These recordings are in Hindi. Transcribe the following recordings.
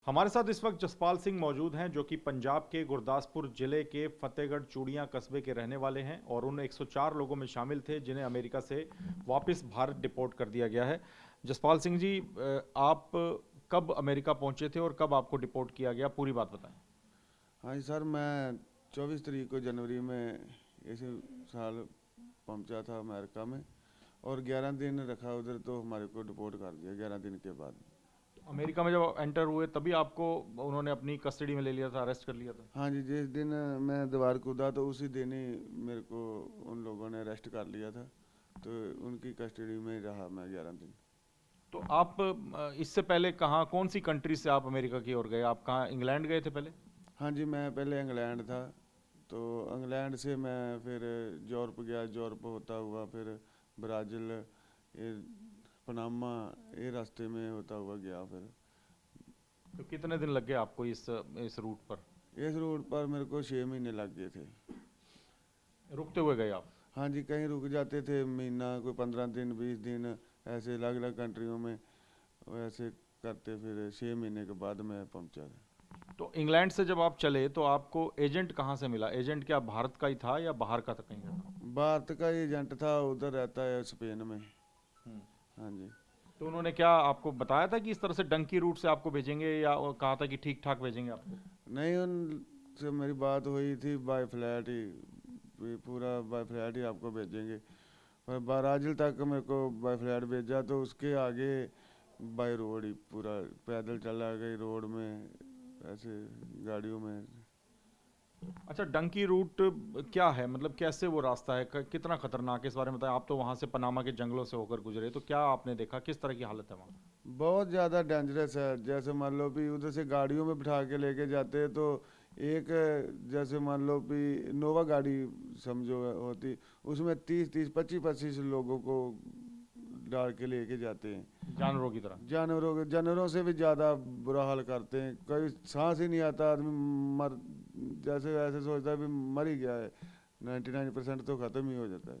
हमारे साथ इस वक्त जसपाल सिंह मौजूद हैं जो कि पंजाब के गुरदासपुर जिले के फतेहगढ़ चूड़ियां कस्बे के रहने वाले हैं और उन 104 लोगों में शामिल थे जिन्हें अमेरिका से वापस भारत डिपोर्ट कर दिया गया है। जसपाल सिंह जी, आप कब अमेरिका पहुंचे थे और कब आपको डिपोर्ट किया गया, पूरी बात बताएं। हाँ जी सर, मैं 24 तारीख को जनवरी में इसी साल पहुंचा था अमेरिका में। और 11 दिन रखा उधर, तो हमारे को डिपोर्ट कर दिया 11 दिन के बाद। अमेरिका में जब एंटर हुए तभी आपको उन्होंने अपनी कस्टडी में ले लिया था, अरेस्ट कर लिया था? हाँ जी, जिस दिन मैं दीवार कूदा तो उसी दिन ही मेरे को उन लोगों ने अरेस्ट कर लिया था। तो उनकी कस्टडी में ही रहा मैं 11 दिन। तो आप इससे पहले कहाँ, कौन सी कंट्री से आप अमेरिका की ओर गए? आप कहाँ, इंग्लैंड गए थे पहले? हाँ जी, मैं पहले इंग्लैंड था। तो इंग्लैंड से मैं फिर यूरोप गया, यूरोप होता हुआ फिर ब्राज़ील, ये पनामा, ये रास्ते में होता हुआ गया फिर। तो कितने दिन लग गए आपको इस रूट पर? इस रूट पर मेरे को 6 महीने लग गए थे। रुकते हुए गए आप? हाँ जी, कहीं रुक जाते थे महीना, कोई 15 दिन 20 दिन, ऐसे अलग अलग कंट्रियों में वैसे करते। फिर 6 महीने के बाद मैं पहुंचा था। तो इंग्लैंड से जब आप चले तो आपको एजेंट कहाँ से मिला? एजेंट क्या भारत का ही था या बाहर का था, कहीं का था? भारत का एजेंट था, उधर रहता है स्पेन में। हम्म। हाँ जी। तो उन्होंने क्या आपको बताया था कि इस तरह से डंकी रूट से आपको भेजेंगे, या वो कहा था कि ठीक ठाक भेजेंगे आपको? नहीं, उनसे मेरी बात हुई थी बाय फ्लैट ही, पूरा बाय फ्लैट ही आपको भेजेंगे। पर ब्राज़ील तक मेरे को बाय फ्लैट भेजा, तो उसके आगे बाय रोड ही पूरा पैदल चला गई रोड में, ऐसे गाड़ियों में। अच्छा, डंकी रूट क्या है, मतलब कैसे वो रास्ता है, कितना खतरनाक है, इस बारे में बताएं। आप तो वहाँ से पनामा के जंगलों से होकर गुजरे, तो क्या आपने देखा, किस तरह की हालत है वहाँ? बहुत ज़्यादा डेंजरस है। जैसे मान लो भी उधर से गाड़ियों में बिठा के लेके जाते हैं, तो एक, जैसे मान लो भी नोवा गाड़ी समझो होती, उसमें 30 30 25 25 लोगों को डाल के लेके जाते हैं। जानवरों की तरह? जानवरों से भी ज़्यादा बुरा हाल करते हैं। कभी सांस ही नहीं आता, आदमी मर, जैसे वैसे सोचता है भी मर ही गया है। 99% तो ख़त्म ही हो जाता है।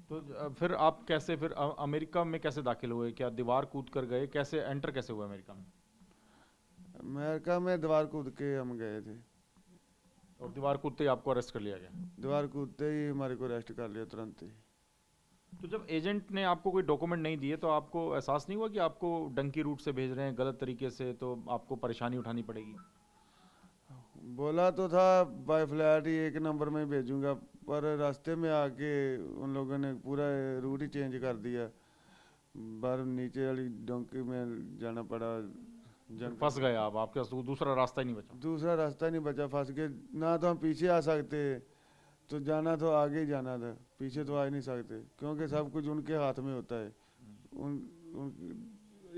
तो फिर आप कैसे, फिर अमेरिका में कैसे दाखिल हुए? क्या दीवार कूद कर गए? कैसे एंटर कैसे हुए अमेरिका में? अमेरिका में दीवार कूद के हम गए थे। और दीवार कूदते ही आपको अरेस्ट कर लिया गया? दीवार कूदते ही हमारे को अरेस्ट कर लिया तुरंत ही। तो जब एजेंट ने आपको कोई डॉक्यूमेंट नहीं दिए तो आपको एहसास नहीं हुआ कि आपको डंकी रूट से भेज रहे हैं गलत तरीके से, तो आपको परेशानी उठानी पड़ेगी? बोला तो था बाय फ्लैट ही 1 नंबर में भेजूंगा, पर रास्ते में आके उन लोगों ने पूरा रूट ही चेंज कर दिया। बाहर नीचे वाली डोंकी में जाना पड़ा, फिर जंगल फंस में। गए आप, आपके पास दूसरा रास्ता ही नहीं बचा? दूसरा रास्ता नहीं बचा, फंस के। ना तो हम पीछे आ सकते, तो जाना तो आगे ही जाना था, पीछे तो आ ही नहीं सकते, क्योंकि सब कुछ उनके हाथ में होता है। उन,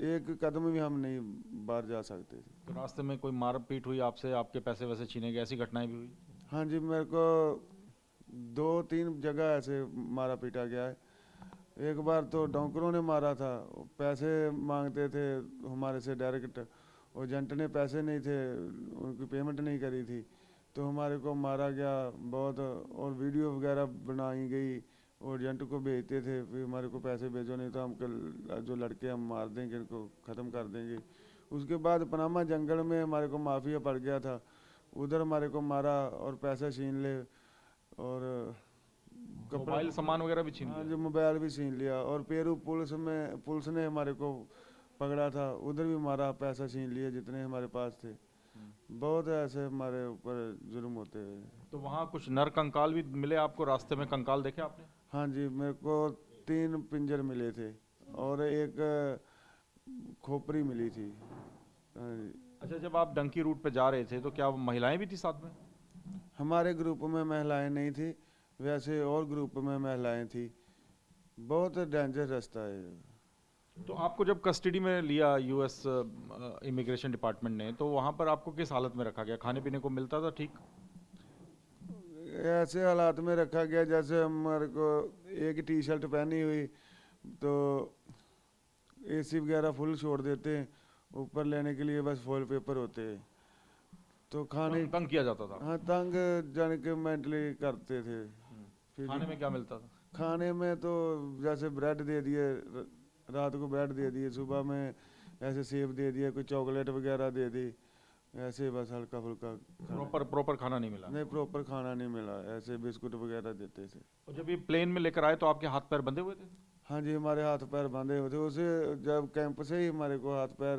एक कदम भी हम नहीं बाहर जा सकते थे। तो रास्ते में कोई मार पीट हुई आपसे, आपके पैसे वैसे छीने गए, ऐसी घटनाएं भी हुई? हाँ जी, मेरे को 2 3 जगह ऐसे मारा पीटा गया है। एक बार तो डॉक्टरों ने मारा था, वो पैसे मांगते थे हमारे से डायरेक्ट। एजेंट ने पैसे नहीं थे, उनकी पेमेंट नहीं करी थी, तो हमारे को मारा गया बहुत। और वीडियो वगैरह बनाई गई, और एजेंट को भेजते थे फिर हमारे को पैसे भेजो, नहीं तो हम जो लड़के हम मार देंगे, इनको ख़त्म कर देंगे। उसके बाद पनामा जंगल में हमारे को माफिया पड़ गया था, उधर हमारे को मारा और पैसे छीन ले, और कपड़ा मोबाइल वपड़ा। सामान वगैरह भी छीन हाँ लिया? जी, मोबाइल भी छीन लिया। और पेरू पुलिस ने हमारे को पकड़ा था, उधर भी मारा, पैसा छीन लिया जितने हमारे पास थे। बहुत ऐसे हमारे ऊपर जुल्म होते हैं। तो वहाँ कुछ नर कंकाल भी मिले आपको रास्ते में? कंकाल देखे आपने? हाँ जी, मेरे को 3 पिंजर मिले थे, और एक खोपड़ी मिली थी। हाँ जी। अच्छा, जब आप डंकी रूट पे जा रहे थे तो क्या महिलाएं भी थी साथ में? हमारे ग्रुप में महिलाएं नहीं थी, वैसे और ग्रुप में महिलाएं थी। बहुत डेंजर रास्ता है। तो आपको जब कस्टडी में लिया यूएस इमिग्रेशन डिपार्टमेंट ने, तो वहाँ पर आपको किस हालत में रखा गया? खाने पीने को मिलता था ठीक? ऐसे हालात में रखा गया जैसे हमारे को एक टी शर्ट पहनी हुई, तो एसी वगैरह फुल छोड़ देते हैं, ऊपर लेने के लिए बस फॉल पेपर होते हैं। तो खाने, तंग तंग किया जाता था हाँ, आपको? तंग जाने के मेंटली करते थे। फिर खाने में क्या मिलता था? खाने में तो जैसे ब्रेड दे दिए, रात को ब्रेड दे दिए, सुबह में ऐसे सेब दे दिया, कोई चॉकलेट वगैरह दे दी, ऐसे बस हल्का फुल्का खाना। प्रॉपर खाना नहीं मिला। नहीं, प्रॉपर खाना नहीं मिला, ऐसे बिस्कुट वगैरह देते थे। और जब ये प्लेन में लेकर आए तो आपके हाथ पैर बंधे हुए थे? हाँ जी, हमारे हाथ पैर बांधे हुए थे उसे। जब कैंप से ही हमारे को हाथ पैर,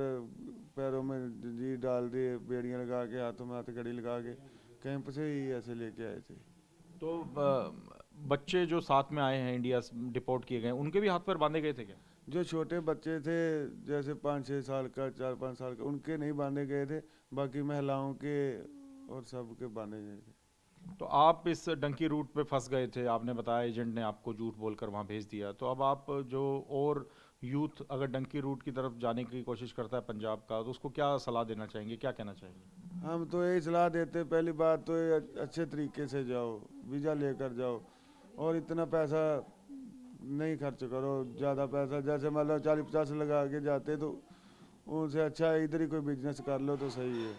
पैरों में जी डाल दिए, बेड़ियाँ लगा के, हाथों में हथकड़ी लगा के कैंप से ही ऐसे लेके आए थे। तो बच्चे जो साथ में आए हैं इंडिया से डिपोर्ट किए गए उनके भी हाथ पैर बांधे गए थे क्या? जो छोटे बच्चे थे, जैसे 5-6 साल का, 4-5 साल का, उनके नहीं बांधे गए थे। बाकी महिलाओं के और सबके बांधे गए थे। तो आप इस डंकी रूट पे फंस गए थे, आपने बताया एजेंट ने आपको झूठ बोलकर वहाँ भेज दिया। तो अब आप जो और यूथ अगर डंकी रूट की तरफ जाने की कोशिश करता है पंजाब का, तो उसको क्या सलाह देना चाहेंगे, क्या कहना चाहेंगे? हम तो यही सलाह देते, पहली बात तो ये अच्छे तरीके से जाओ, वीज़ा लेकर जाओ, और इतना पैसा नहीं खर्च करो, ज़्यादा पैसा। जैसे मतलब 40-50 लगा के जाते तो उनसे अच्छा है इधर ही कोई बिजनेस कर लो तो सही है।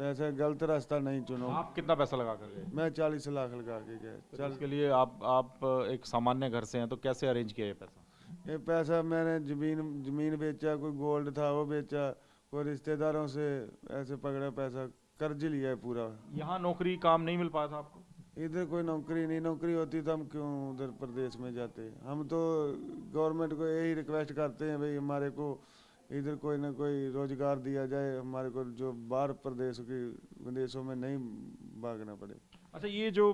ऐसा गलत रास्ता नहीं चुनो। आप कितना पैसा लगा कर गए? मैं 40 लाख लगा के गया। तो इसके लिए आप एक सामान्य घर से हैं, तो कैसे अरेंज किया ये पैसा? ये पैसा मैंने ज़मीन बेचा, कोई गोल्ड था वो बेचा, कोई रिश्तेदारों से ऐसे पकड़ा पैसा, कर्ज लिया है पूरा। यहाँ नौकरी काम नहीं मिल पाया था आपको? इधर कोई नौकरी नहीं, नौकरी होती तो हम क्यों उधर प्रदेश में जाते। हम तो गवर्नमेंट को यही रिक्वेस्ट करते हैं भाई, हमारे को इधर कोई ना कोई रोजगार दिया जाए, हमारे को जो बाहर प्रदेश की विदेशों में नहीं भागना पड़े। अच्छा, ये जो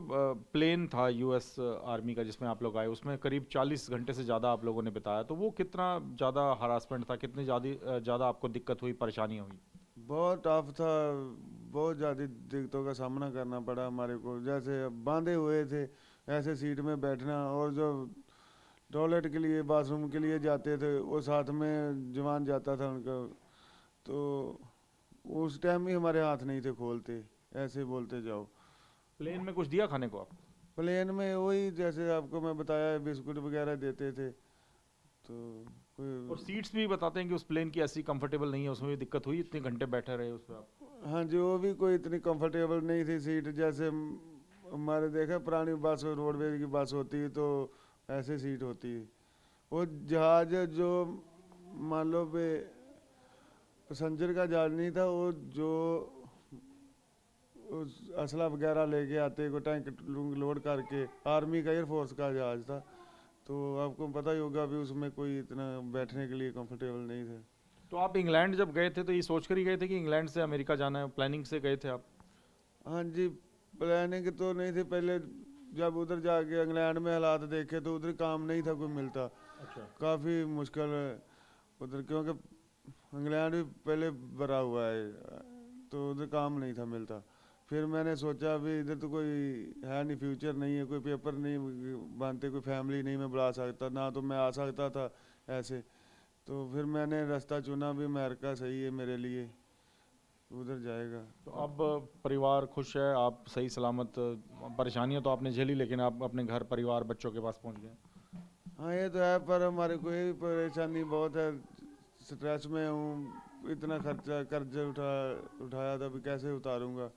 प्लेन था यूएस आर्मी का जिसमें आप लोग आए, उसमें करीब 40 घंटे से ज़्यादा आप लोगों ने बिताया, तो वो कितना ज़्यादा हरासमेंट था, कितनी ज़्यादा आपको दिक्कत हुई, परेशानी हुई? बहुत टफ था, बहुत ज़्यादा दिक्कतों का सामना करना पड़ा हमारे को। जैसे बांधे हुए थे, ऐसे सीट में बैठना, और जो टॉयलेट के लिए, बाथरूम के लिए जाते थे, वो साथ में जवान जाता था उनका, तो उस टाइम ही हमारे हाथ नहीं थे खोलते, ऐसे बोलते जाओ। प्लेन में कुछ दिया खाने को आप? प्लेन में वही जैसे आपको मैं बताया, बिस्कुट वगैरह देते थे। तो और कोई, सीट्स भी बताते हैं कि उस प्लेन की ऐसी कंफर्टेबल नहीं है, उसमें भी दिक्कत हुई, इतने घंटे बैठे रहे उस पर आप? हाँ जी, वो भी कोई इतनी कंफर्टेबल नहीं थी सीट। जैसे हमारे देखा पुरानी बस, रोडवेज की बस होती है तो ऐसे सीट होती है। वो जहाज जो मान लो पे पैसेंजर का जहाज नहीं था, वो जो उस असला वगैरह लेके आते, को टैंक लोड करके, आर्मी का एयरफोर्स का जहाज था। तो आपको पता ही होगा भी उसमें कोई इतना बैठने के लिए कंफर्टेबल नहीं थे। तो आप इंग्लैंड जब गए थे तो ये सोच कर ही गए थे कि इंग्लैंड से अमेरिका जाना है, प्लानिंग से गए थे आप? हाँ जी, प्लानिंग तो नहीं थी पहले। जब उधर जाके इंग्लैंड में हालात देखे तो उधर काम नहीं था कोई मिलता, अच्छा। काफ़ी मुश्किल है उधर, क्योंकि इंग्लैंड भी पहले भरा हुआ है, तो उधर काम नहीं था मिलता। फिर मैंने सोचा अभी इधर तो कोई है नहीं, फ्यूचर नहीं है, कोई पेपर नहीं बनते, कोई फैमिली नहीं मैं बुला सकता, ना तो मैं आ सकता था ऐसे। तो फिर मैंने रास्ता चुना भी, अमेरिका सही है मेरे लिए, उधर जाएगा। तो अब परिवार खुश है, आप सही सलामत, परेशानियां तो आपने झेली लेकिन आप अपने घर, परिवार, बच्चों के पास पहुंच गए? हाँ ये तो है, पर हमारे को ये भी परेशानी बहुत है, स्ट्रेस में हूँ, इतना खर्चा कर्ज उठाया था, अभी कैसे उतारूंगा।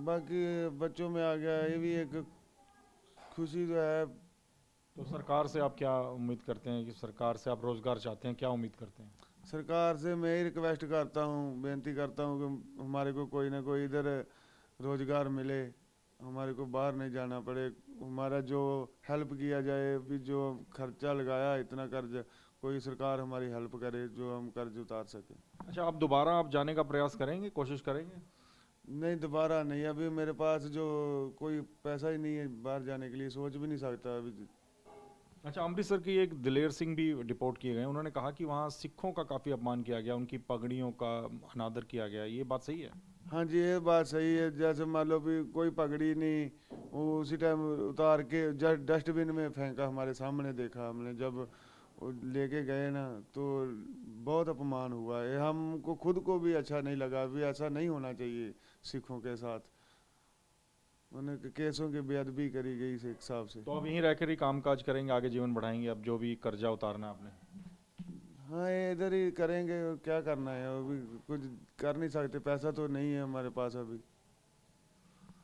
बाकी बच्चों में आ गया, ये भी एक खुशी जो है। तो सरकार से आप क्या उम्मीद करते हैं, कि सरकार से आप रोजगार चाहते हैं, क्या उम्मीद करते हैं? सरकार से मैं ही रिक्वेस्ट करता हूँ, बेनती करता हूँ कि हमारे को कोई ना कोई इधर रोजगार मिले, हमारे को बाहर नहीं जाना पड़े, हमारा जो हेल्प किया जाए, भी जो खर्चा लगाया इतना कर्ज, कोई सरकार हमारी हेल्प करे जो हम कर्ज उतार सकें। अच्छा, आप दोबारा आप जाने का प्रयास करेंगे, कोशिश करेंगे? नहीं, दोबारा नहीं, अभी मेरे पास जो कोई पैसा ही नहीं है बाहर जाने के लिए, सोच भी नहीं सकता अभी। अच्छा, अमृतसर की एक दिलेर सिंह भी डिपोर्ट किए गए, उन्होंने कहा कि वहाँ सिखों का काफ़ी अपमान किया गया, उनकी पगड़ियों का अनादर किया गया, ये बात सही है? हाँ जी, ये बात सही है। जैसे मान लो भी कोई पगड़ी नहीं, वो उसी टाइम उतार के डस्टबिन में फेंका, हमारे सामने देखा हमने जब वो लेके गए ना, तो बहुत अपमान हुआ है। हमको खुद को भी अच्छा नहीं लगा, भी ऐसा नहीं होना चाहिए सिखों के साथ। उन्हें केसों की बेअदबी करी गई इस हिसाब से। तो अब यहीं रहकर ही कामकाज करेंगे, आगे जीवन बढ़ाएंगे, अब जो भी कर्जा उतारना है आपने? हाँ, ये इधर ही करेंगे, क्या करना है, अभी कुछ कर नहीं सकते, पैसा तो नहीं है हमारे पास अभी।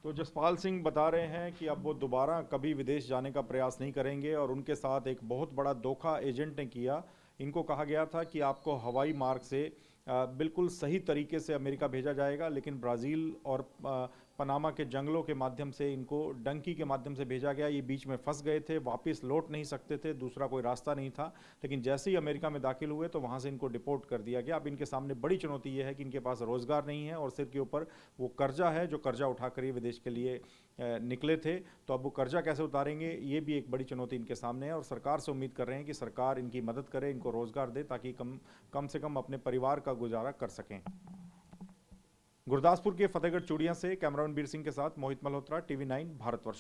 तो जसपाल सिंह बता रहे हैं कि अब वो दोबारा कभी विदेश जाने का प्रयास नहीं करेंगे, और उनके साथ एक बहुत बड़ा धोखा एजेंट ने किया इनको कहा गया था कि आपको हवाई मार्ग से बिल्कुल सही तरीके से अमेरिका भेजा जाएगा, लेकिन ब्राज़ील और पनामा के जंगलों के माध्यम से इनको डंकी के माध्यम से भेजा गया। ये बीच में फंस गए थे, वापस लौट नहीं सकते थे, दूसरा कोई रास्ता नहीं था। लेकिन जैसे ही अमेरिका में दाखिल हुए तो वहाँ से इनको डिपोर्ट कर दिया गया। अब इनके सामने बड़ी चुनौती ये है कि इनके पास रोज़गार नहीं है और सिर के ऊपर वो कर्जा है जो कर्जा उठाकर ये विदेश के लिए निकले थे। तो अब वो कर्जा कैसे उतारेंगे, ये भी एक बड़ी चुनौती इनके सामने है। और सरकार से उम्मीद कर रहे हैं कि सरकार इनकी मदद करे, इनको रोज़गार दे, ताकि कम से कम अपने परिवार का गुजारा कर सकें। गुरदासपुर के फतेहगढ़ चूड़ियां से कैमरामैन बीर सिंह के साथ मोहित मल्होत्रा, टीवी 9 भारतवर्ष।